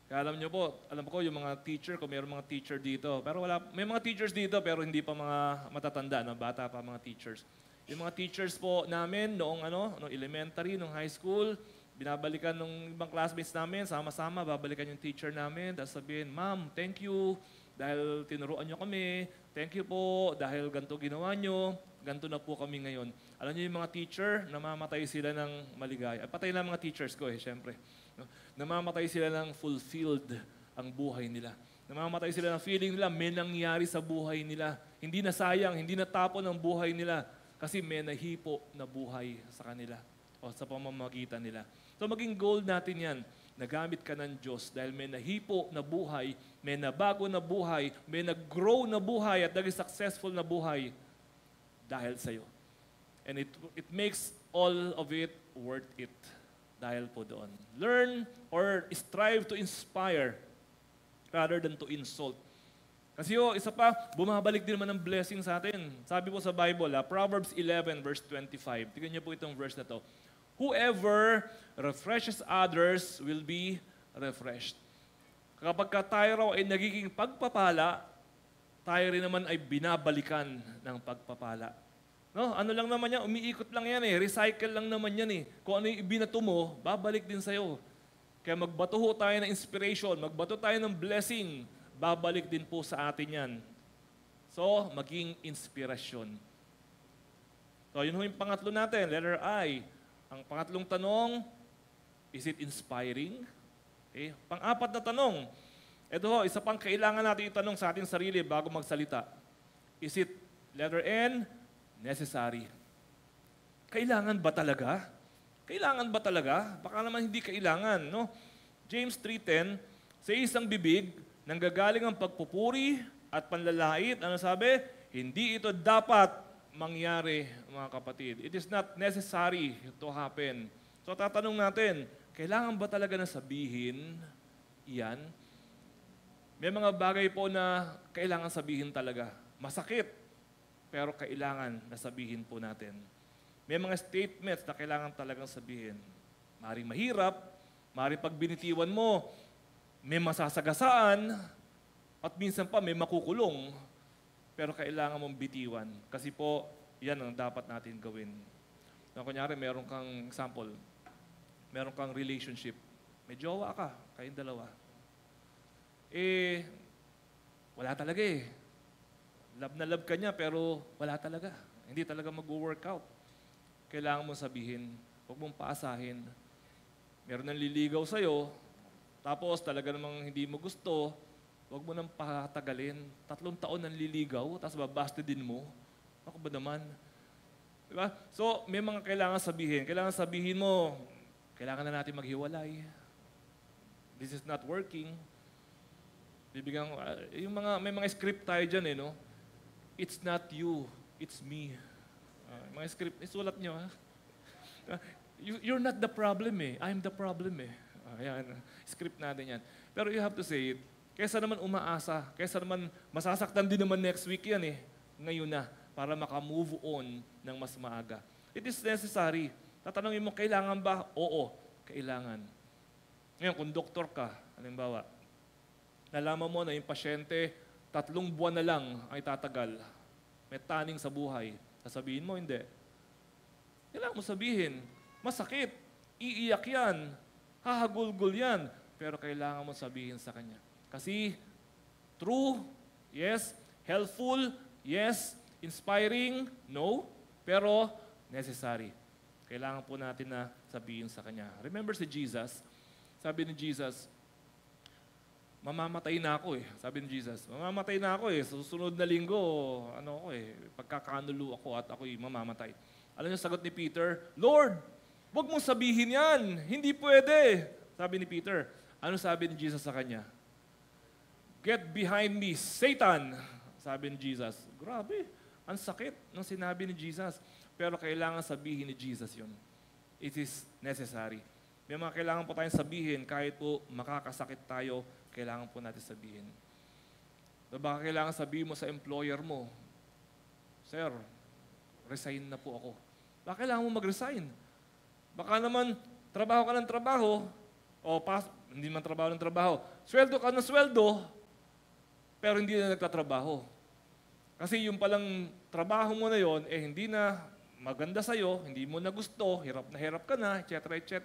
Kaya alam ko yung mga teacher, kung mayroong mga teacher dito, pero may mga teachers dito, pero hindi pa mga matatanda, bata pa mga teachers. Yung mga teachers po namin noong elementary, noong high school, binabalikan ng ibang classmates namin, sama-sama, babalikan yung teacher namin, tapos sabihin, Ma'am, thank you, dahil tinuruan nyo kami, thank you po, dahil ganito ginawa nyo, ganito na po kami ngayon. Alam nyo yung mga teacher, namamatay sila ng maligaya. Patay na mga teachers ko syempre. Namamatay sila ng fulfilled ang buhay nila. Namamatay sila ng feeling nila, may nangyari sa buhay nila. Hindi na sayang, hindi na tapon ang buhay nila. Kasi may nahipo na buhay sa kanila o sa pamamagitan nila. So maging goal natin yan. Nagamit ka ng Diyos dahil may nahipo na buhay, may nabago na buhay, may nag-grow na buhay at naging successful na buhay dahil sa'yo. And it makes all of it worth it dahil po doon. Learn or strive to inspire rather than to insult. Kasi isa pa, bumabalik din naman ng blessing sa atin. Sabi po sa Bible, Proverbs 11 verse 25. Tingnan niyo po itong verse na to. Whoever refreshes others will be refreshed. Kapag tayo raw ay nagiging pagpapala, tayo rin naman ay binabalikan ng pagpapala. No? Ano lang naman yan? Umiikot lang yan Recycle lang naman yan Kung ano yung ibinato mo, babalik din sa'yo. Kaya magbato tayo ng inspiration, magbato tayo ng blessing, babalik din po sa atin yan. So, maging inspirasyon. So, yun yung pangatlo natin, letter I. Ang pangatlong tanong, is it inspiring? Okay. Pang-apat na tanong, ito isa pang kailangan natin itanong sa ating sarili bago magsalita. Is it, letter N, necessary? Kailangan ba talaga? Kailangan ba talaga? Baka naman hindi kailangan, no? James 3:10, sa isang bibig, nanggagaling ang pagpupuri at panlalait. Ano sabi? Hindi ito dapat mangyari, mga kapatid. It is not necessary to happen. So tatanong natin, kailangan ba talaga na sabihin iyan? May mga bagay po na kailangan sabihin talaga. Masakit, pero kailangan na sabihin po natin. May mga statements na kailangan talagang sabihin. Maring mahirap, maring pag binitiwan mo, may masasagasaan, At minsan pa may makukulong, pero kailangan mong bitiwan. Kasi po, yan ang dapat natin gawin. Na kunyari, meron kang example, meron kang relationship, may jowa ka, kayong dalawa. Wala talaga eh. Love na love ka niya, pero wala talaga. Hindi talaga mag-workout. Kailangan mong sabihin, huwag mong paasahin. Meron nang liligaw sa'yo, tapos talaga namang hindi mo gusto, huwag mo nang patagalin. 3 taon nang liligaw, tapos babastidin mo. Ako ba naman? Diba? So, may mga kailangan sabihin. Kailangan sabihin mo, kailangan na natin maghiwalay. This is not working. Bibigyan, may mga script tayo dyan no? It's not you, it's me. Mga script, isulat nyo ha. You're not the problem I'm the problem Ayan, script natin yan. Pero you have to say it. Kaysa naman umaasa, kaysa naman masasaktan din naman next week yan ngayon na, para maka-move on ng mas maaga. It is necessary. Tatanungin mo, kailangan ba? Oo, kailangan. Ngayon, kung doktor ka, halimbawa, nalaman mo na yung pasyente, 3 buwan na lang ay tatagal. May taning sa buhay. Sasabihin mo, hindi. Kailangan mo sabihin, masakit, iiyak yan, hahagulgul yan, pero kailangan mo sabihin sa kanya. Kasi, true, yes. Helpful, yes. Inspiring, no. Pero, necessary. Kailangan po natin na sabihin sa kanya. Remember si Jesus? Sabi ni Jesus, mamamatay na ako Sabi ni Jesus, mamamatay na ako Sa susunod na linggo, pagkakanulo ako at ako'y mamamatay. Alam niyo sagot ni Peter, Lord, wag mong sabihin yan. Hindi pwede. Sabi ni Peter. Ano sabi ni Jesus sa kanya? Get behind me, Satan. Sabi ni Jesus. Grabe, ang sakit ng sinabi ni Jesus. Pero kailangan sabihin ni Jesus yun. It is necessary. May mga kailangan po tayong sabihin kahit po makakasakit tayo, kailangan po natin sabihin. So baka kailangan sabihin mo sa employer mo, Sir, resign na po ako. Baka kailangan mo mag-resign. Baka naman, trabaho ka ng trabaho, hindi man trabaho ng trabaho, sweldo ka ng sweldo, pero hindi na nagtatrabaho. Kasi yung palang trabaho mo na yon, hindi na maganda sa'yo, hindi mo na gusto, hirap ka na, etc., etc.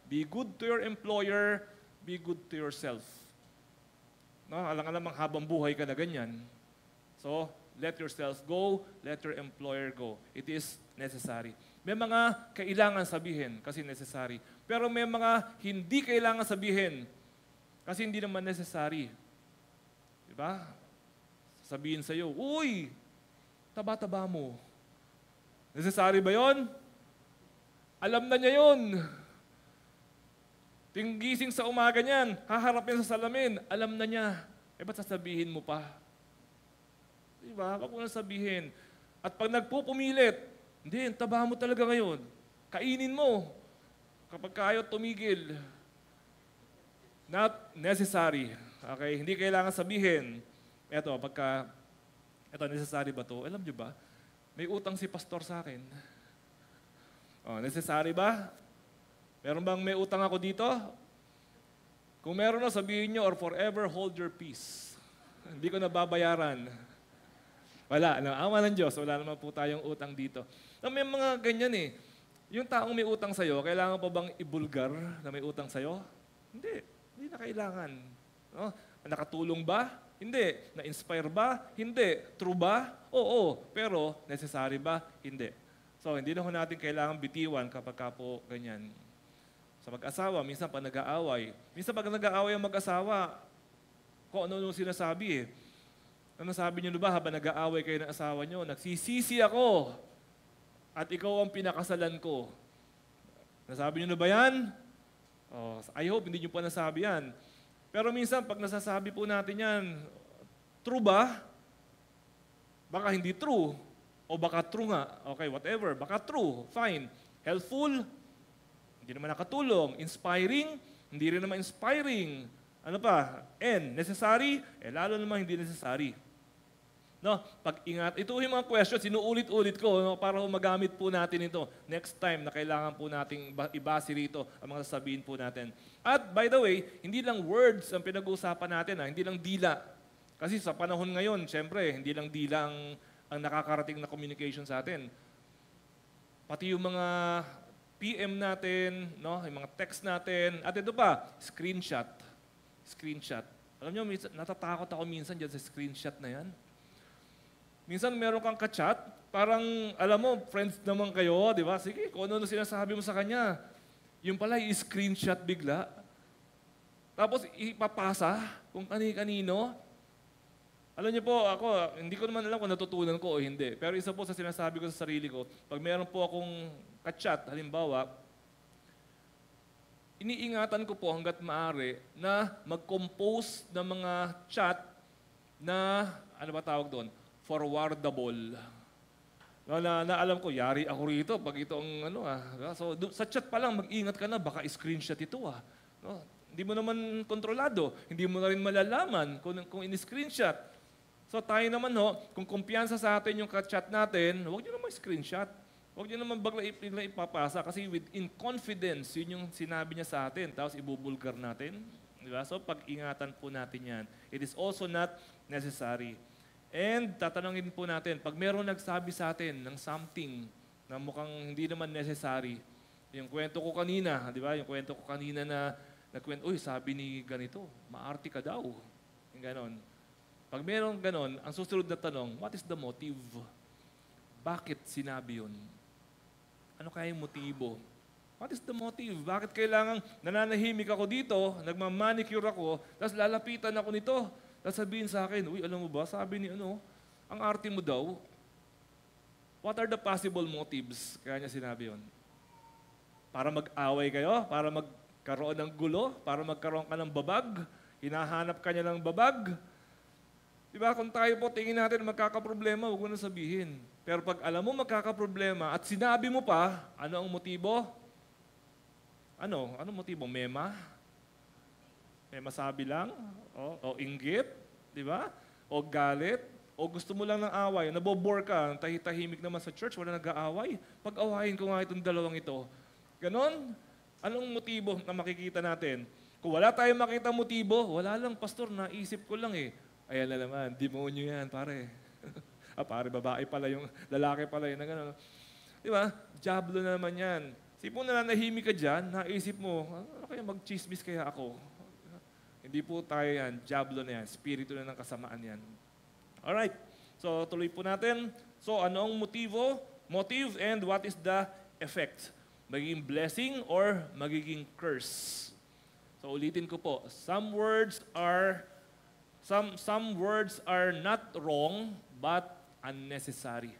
Be good to your employer, be good to yourself. No, alang-alang habang buhay ka na ganyan. So, let yourself go, let your employer go. It is necessary. May mga kailangan sabihin kasi necessary. Pero may mga hindi kailangan sabihin kasi hindi naman necessary. Diba? Sabihin sa'yo, uy, taba-taba mo. Necessary ba yon? Alam na niya yon. Tinggising sa umaga niyan, haharapin sa salamin, alam na niya. Ba't sasabihin mo pa? Diba? Huwag mo na sabihin. At pag nagpupumilit, hindi, taba mo talaga ngayon. Kainin mo. Kapag kayo tumigil. Not necessary. Okay? Hindi kailangan sabihin. Eto, necessary ba to? Alam niyo ba? May utang si pastor sa akin. Necessary ba? Meron bang may utang ako dito? Kung meron na, sabihin nyo, or forever hold your peace. Hindi ko nababayaran. Wala. Awa ng Diyos. Wala naman po tayong utang dito. May mga ganyan Yung taong may utang sa'yo, kailangan pa bang ibulgar na may utang sa'yo? Hindi. Hindi na kailangan. No? Nakatulong ba? Hindi. Na-inspire ba? Hindi. True ba? Oo. Pero, necessary ba? Hindi. So, hindi na natin kailangan bitiwan kapag po ganyan. Sa mag-asawa, minsan pa nag-aaway. Minsan pag nag-aaway ang mag-asawa, kung ano-ano sinasabi Ano sabi niyo ba habang nag-aaway kayo ng asawa niyo? Nagsisisi ako at ikaw ang pinakasalan ko. Nasabi niyo na ba yan? I hope hindi niyo pa nasabi yan. Pero minsan pag nasasabi po natin yan, true ba? Baka hindi true. O baka true nga. Okay, whatever. Baka true. Fine. Helpful? Hindi naman nakatulong. Inspiring? Hindi rin naman inspiring. Ano pa? Necessary? Lalo naman hindi necessary. No, pag-ingat. Ito yung mga questions, sinuulit-ulit ko para magamit po natin ito next time na kailangan po nating ibase rito ang mga sasabihin po natin. At by the way, hindi lang words ang pinag-uusapan natin, hindi lang dila. Kasi sa panahon ngayon, syempre, hindi lang dilang ang nakakarating na communication sa atin. Pati yung mga PM natin, no? Yung mga text natin, at ito pa, screenshot. Screenshot. Alam nyo, natatakot ako minsan dyan sa screenshot na yan. Minsan meron kang ka-chat, parang, alam mo, friends naman kayo, di ba? Sige, kung ano sinasabi mo sa kanya. Yung pala, i-screenshot bigla. Tapos ipapasa kung kani-kanino. Alam niyo po, ako, hindi ko naman alam kung natutunan ko o hindi. Pero isa po sa sinasabi ko sa sarili ko, pag meron po akong ka-chat, halimbawa, iniingatan ko po hanggat maaari na mag-compose ng mga chat na, ano ba tawag doon? Forwardable. Na alam ko, yari ako rito pag ito ang ano . So, sa chat pa lang, mag-ingat ka na, baka screenshot ito . No? Hindi mo naman kontrolado. Hindi mo na rin malalaman kung in-screenshot. So tayo naman kung kumpiyansa sa atin yung chat natin, huwag nyo naman screenshot. Huwag nyo naman bigla ipapasa kasi in confidence, yun yung sinabi niya sa atin. Tapos ibubulgar natin. Diba? So pag-ingatan po natin yan. It is also not necessary. And tatanungin po natin, pag meron nagsabi sa atin ng something na mukhang hindi naman necessary, yung kwento ko kanina, di ba? Yung kwento ko kanina na nagkwento, uy, sabi ni ganito, maarte ka daw. Yung ganon. Pag meron ganon, ang susunod na tanong, what is the motive? Bakit sinabi yun? Ano kaya yung motibo? What is the motive? Bakit kailangan nananahimik ako dito, nagmamanicure ako, tapos lalapitan ako nito, tapos sabihin sa akin, uy, alam mo ba, sabi ni ang arte mo daw, what are the possible motives? Kaya niya sinabi yun. Para mag-away kayo? Para magkaroon ng gulo? Para magkaroon ka ng babag? Hinahanap ka niya ng babag? Diba, kung tayo po tingin natin magkakaproblema, huwag mo na sabihin. Pero pag alam mo magkakaproblema at sinabi mo pa, ano ang motibo? Ano? Anong motibo? Mema? Mema sabi lang? O inggit? Diba? O galit? O gusto mo lang ng away? Nabobore ka, tahitahimik naman sa church, wala nag-aaway. Pag-awayin ko nga itong dalawang ito. Ganon? Anong motibo na makikita natin? Kung wala tayong makita motibo, wala lang, pastor, naisip ko lang eh. Ayan na naman, demonyo yan, pare. Pare, babae pala yung, lalaki pala yun, na gano'n. Di ba? Diablo na naman yan. Sipong nananahimik ka dyan, naisip mo, ano kaya mag-chismis kaya ako? Hindi po tayo yan, diablo na yan, spirito na ng kasamaan yan. Alright, so tuloy po natin. So ano ang motivo? Motive and what is the effect? Magiging blessing or magiging curse? So ulitin ko po, some words are not wrong but unnecessary.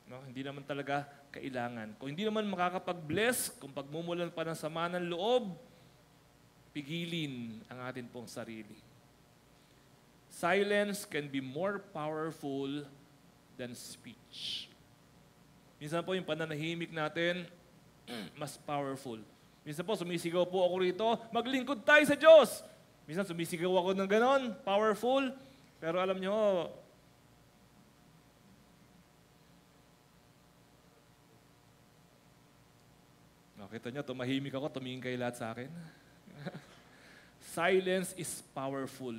No, hindi naman talaga kailangan. Kung hindi naman makakapag-bless, kung pagmumulan pa ng sama ng loob, pigilin ang atin pong sarili. Silence can be more powerful than speech. Minsan po yung pananahimik natin, mas powerful. Minsan po sumisigaw po ako rito, maglingkod tayo sa Diyos. Minsan sumisigaw ako ng ganon, powerful. Pero alam nyo, nakita nyo, tumahimik ako, tumingin kayo lahat sa akin. Silence is powerful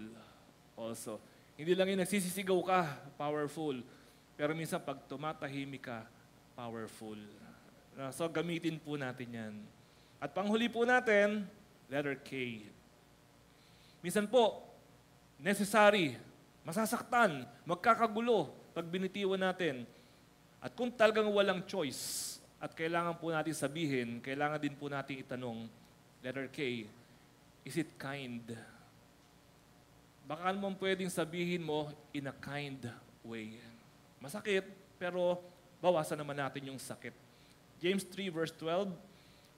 also. Hindi lang yung nagsisisigaw ka, powerful. Pero minsan pag tumatahimik ka, powerful. So gamitin po natin yan. At panghuli po natin, letter K. Minsan po, necessary, masasaktan, magkakagulo pag binitiwan natin. At kung talagang walang choice at kailangan po natin sabihin, kailangan din po natin itanong, letter K, is it kind? Baka naman pwedeng sabihin mo in a kind way. Masakit, pero bawasan naman natin yung sakit. James 3 verse 12,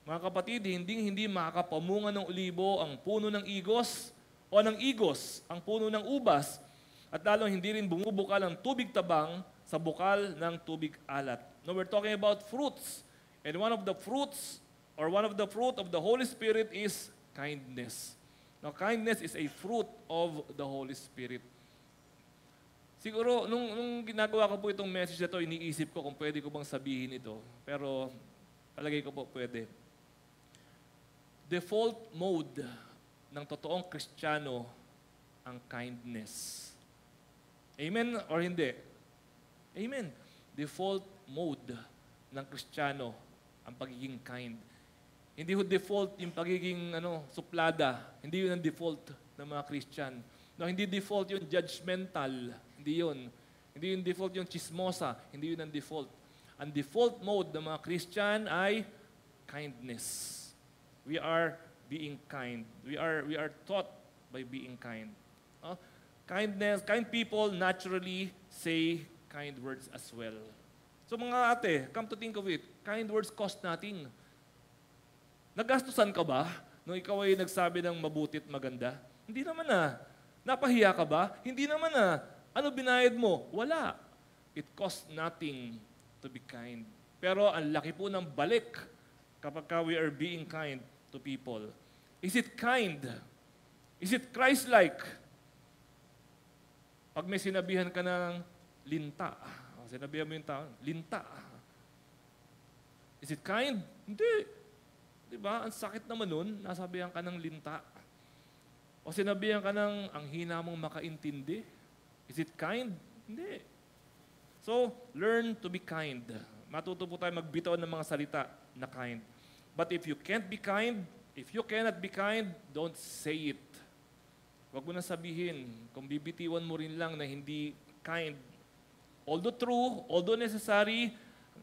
mga kapatid, hindi makakapamunga ng olibo ang puno ng igos o ng igos ang puno ng ubas at lalong hindi rin bumubukal ang tubig tabang sa bukal ng tubig alat. No, we're talking about fruits. And one of the fruit of the Holy Spirit is kindness. Now, kindness is a fruit of the Holy Spirit. Siguro, nung ginagawa ko po itong message na ito, iniisip ko kung pwede ko bang sabihin ito. Pero, palagay ko po pwede. Default mode ng totoong Kristiyano ang kindness. Amen or hindi? Amen. Default mode ng Kristiyano ang pagiging kind. Hindi ho default yung pagiging suplada. Hindi yun ang default ng mga Christian. No, hindi default yung judgmental. Hindi yun. Hindi yung default yung chismosa. Hindi yun ang default. Ang default mode ng mga Christian ay kindness. We are being kind. We are taught by being kind. No? Kindness, kind people naturally say kind words as well. So mga ate, come to think of it, kind words cost nothing. Nagastusan ka ba nung ikaw ay nagsabi ng mabuti at maganda? Hindi naman na. Napahiya ka ba? Hindi naman na. Ano binayad mo? Wala. It costs nothing to be kind. Pero ang laki po ng balik kapag we are being kind to people. Is it kind? Is it Christ-like? Pag may sinabihan ka ng linta, sinabihan mo yung tao, linta. Is it kind? Hindi. Diba? Ang sakit naman nun, nasabihan ka ng linta. O sinabihan ka ng ang hina mong makaintindi. Is it kind? Hindi. So, learn to be kind. Matuto po tayo magbitaw ng mga salita na kind. But if you can't be kind, if you cannot be kind, don't say it. Huwag mo na sabihin. Kung bibitiwan mo rin lang na hindi kind, although true, although necessary,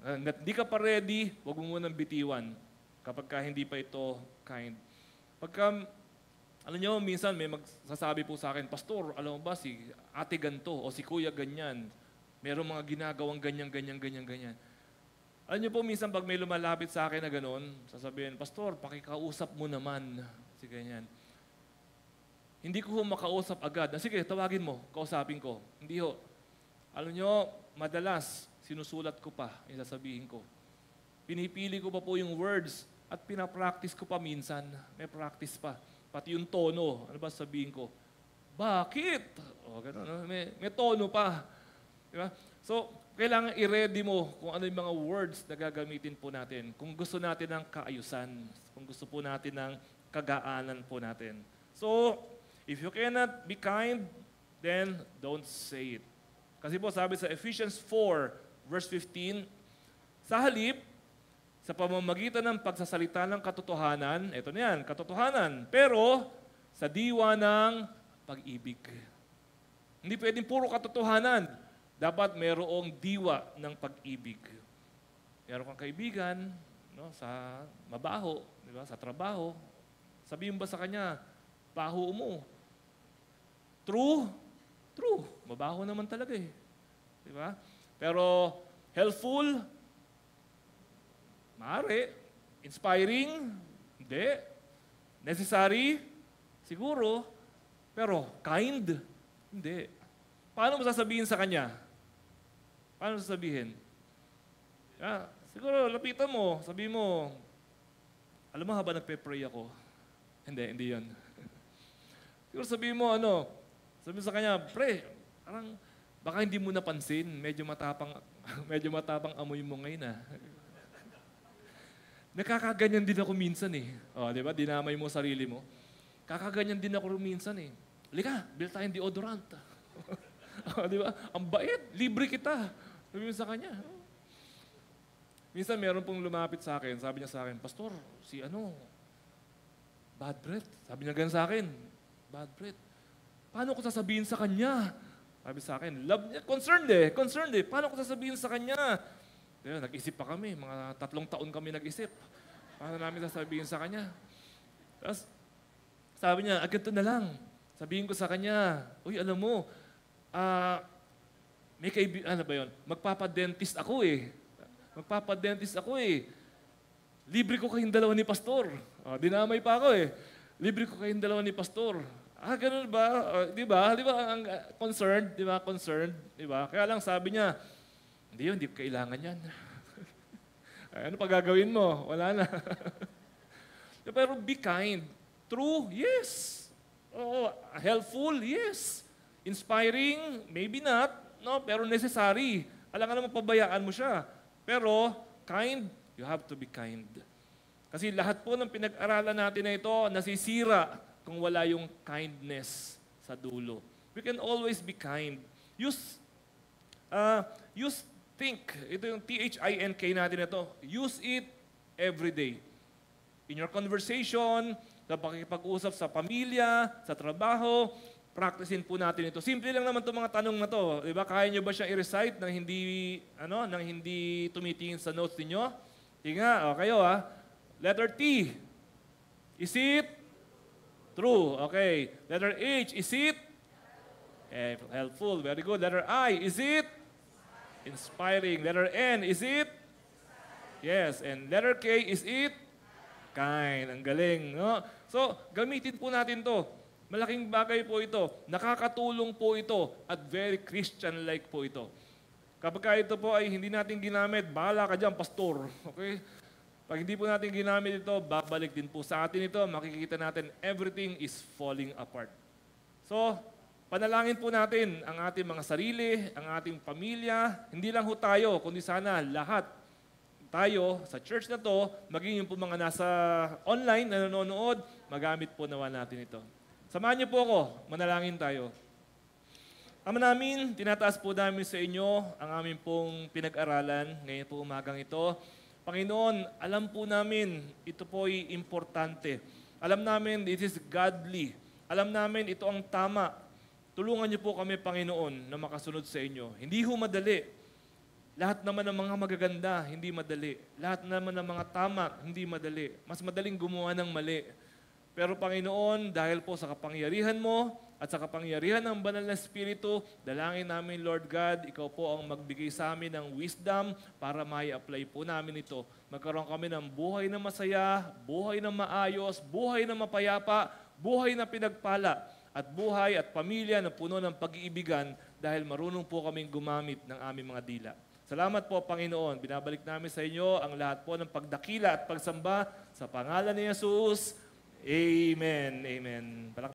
hindi ka pa ready, huwag mo munang bitiwan kapag ka hindi pa ito kind. Pagka, alam nyo, minsan may magsasabi po sa akin, Pastor, alam mo ba si ate ganto o si kuya ganyan, merong mga ginagawang ganyan. Alam nyo po, minsan pag may lumalapit sa akin na gano'n, sasabihin, Pastor, pakikausap mo naman si ganyan. Hindi ko makausap agad. Sige, tawagin mo, kausapin ko. Hindi ho. Alam nyo, madalas, sinusulat ko pa yung sasabihin ko. Pinipili ko pa po yung words at pinapractice ko pa minsan. May practice pa. Pati yung tono. Ano ba sabihin ko? Bakit? O, ganun. No? May tono pa. Diba? So, kailangan i-ready mo kung ano yung mga words na gagamitin po natin. Kung gusto natin ng kaayusan. Kung gusto po natin ng kagaanan po natin. So, if you cannot be kind, then don't say it. Kasi po sabi sa Ephesians 4, verse 15, sa halip, sa pamamagitan ng pagsasalita ng katotohanan, ito na yan, katotohanan, pero sa diwa ng pag-ibig. Hindi pwedeng puro katotohanan. Dapat mayroong diwa ng pag-ibig. Meron kang kaibigan, no, sa mabaho, di ba, sa trabaho. Sabihin ba sa kanya, baho mo? True? True. Mabaho naman talaga eh. Di ba? Pero helpful? Maaari. Inspiring? Hindi. Necessary? Siguro. Pero kind? Hindi. Paano mo sasabihin sa kanya? Paano mo sasabihin? Siguro, lapitan mo. Sabihin mo, alam mo habang nagpe-pray ako. Hindi yan. Siguro sabihin mo, sabihin sa kanya, pre, parang baka hindi mo napansin, medyo matapang amoy mo ngayon . Nakakaganyan din ako minsan eh. O, di ba? Dinamay mo sarili mo. Kakaganyan din ako minsan eh. Halika, bil tayong deodorant. O, di ba? Ang bait, libre kita. Sabihin sa kanya. Minsan meron pong lumapit sa akin, sabi niya sa akin, Pastor, bad breath. Sabi niya ganun sa akin, bad breath. Paano ko sasabihin sa kanya? Sabi sa akin, love niya, concerned eh. Paano ko sasabihin sa kanya? Kaya nag-isip pa kami, mga 3 taon kami nag-isip. Paano namin sasabihin sa kanya? Tapos, sabi niya, ganito na lang. Sabihin ko sa kanya, uy, alam mo, may kaibigan, magpapadentist ako eh. Libre ko kayong dalawa ni Pastor. Dinamay pa ako eh. Libre ko kayong dalawa ni Pastor. Ganun ba? Di ba? Di ba ang concerned? Di ba? Concerned? Di ba? Kaya lang sabi niya, hindi ko kailangan yan. Ano pa gagawin mo? Wala na. Pero be kind. True? Yes. Helpful? Yes. Inspiring? Maybe not. No, pero necessary. Alam ka naman pabayaan mo siya. Pero kind, you have to be kind. Kasi lahat po ng pinag-aralan natin na ito, nasisira kung wala yung kindness sa dulo. We can always be kind. Use, use think. Ito yung THINK natin na to. Use it every day. In your conversation, sa pakikipag-usap sa pamilya, sa trabaho, practicein po natin ito. Simple lang naman itong mga tanong na to. Diba? Kaya nyo ba siyang i-recite nang hindi tumitingin sa notes ninyo? Sige nga, kayo Letter T. Is it true? Okay. Letter H. Is it helpful? Very good. Letter I. Is it inspiring? Letter N. Is it? Yes. And letter K. Is it kind? Ang galing, no? So, gamitin po natin to. Malaking bagay po ito. Nakakatulong po ito at very Christian-like po ito. Kapag ito po ay hindi natin ginamit, bahala ka dyan, pastor. Okay? Pag hindi po natin ginamit ito, babalik din po sa atin ito. Makikita natin everything is falling apart. So, panalangin po natin ang ating mga sarili, ang ating pamilya. Hindi lang ho tayo, kundi sana lahat tayo sa church na to, maging yung po mga nasa online na nanonood, magamit po nawa natin ito. Samahan niyo po ako, manalangin tayo. Ama namin, tinataas po namin sa inyo ang aming pong pinag-aralan ngayon po umagang ito. Panginoon, alam po namin ito po ay importante. Alam namin it is godly. Alam namin ito ang tama. Tulungan niyo po kami, Panginoon, na makasunod sa inyo. Hindi ho madali. Lahat naman ng mga magaganda, hindi madali. Lahat naman ng mga tama, hindi madali. Mas madaling gumawa ng mali. Pero Panginoon, dahil po sa kapangyarihan mo at sa kapangyarihan ng Banal na Espiritu, dalangin namin, Lord God, Ikaw po ang magbigay sa amin ng wisdom para mai-apply po namin ito. Magkaroon kami ng buhay na masaya, buhay na maayos, buhay na mapayapa, buhay na pinagpala, at buhay at pamilya na puno ng pag-iibigan dahil marunong po kaming gumamit ng aming mga dila. Salamat po, Panginoon. Binabalik namin sa inyo ang lahat po ng pagdakila at pagsamba sa pangalan ni Jesus. Amen. Amen.